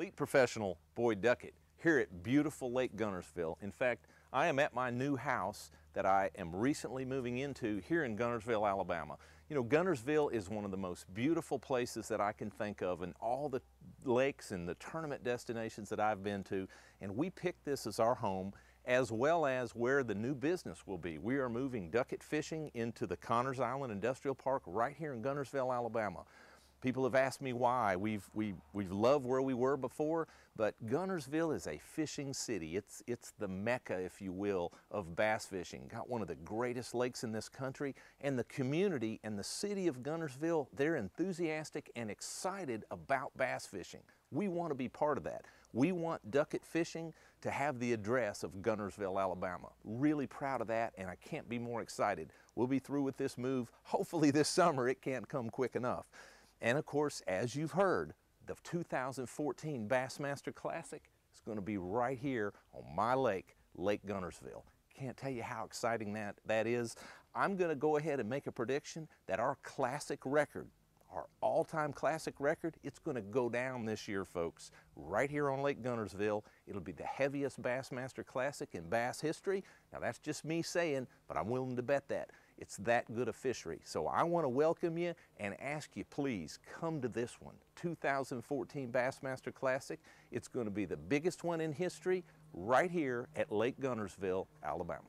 Elite professional Boyd Duckett here at beautiful Lake Guntersville. In fact, I am at my new house that I am recently moving into here in Guntersville, Alabama. You know, Guntersville is one of the most beautiful places that I can think of in all the lakes and the tournament destinations that I've been to, and we picked this as our home as well as where the new business will be. We are moving Duckett Fishing into the Connors Island Industrial Park right here in Guntersville, Alabama. People have asked me why. We've loved where we were before, but Guntersville is a fishing city. It's the mecca, if you will, of bass fishing. Got one of the greatest lakes in this country, and the community and the city of Guntersville, they're enthusiastic and excited about bass fishing. We want to be part of that. We want Duckett Fishing to have the address of Guntersville, Alabama. Really proud of that, and I can't be more excited. We'll be through with this move. Hopefully this summer. It can't come quick enough. And of course, as you've heard, the 2014 Bassmaster Classic is going to be right here on my lake, Lake Guntersville. Can't tell you how exciting that is. I'm going to go ahead and make a prediction that our classic record, our all-time classic record, it's going to go down this year, folks, right here on Lake Guntersville. It'll be the heaviest Bassmaster Classic in bass history. Now that's just me saying, but I'm willing to bet that. It's that good a fishery. So I want to welcome you and ask you, please come to this one, 2014 Bassmaster Classic. It's going to be the biggest one in history right here at Lake Guntersville, Alabama.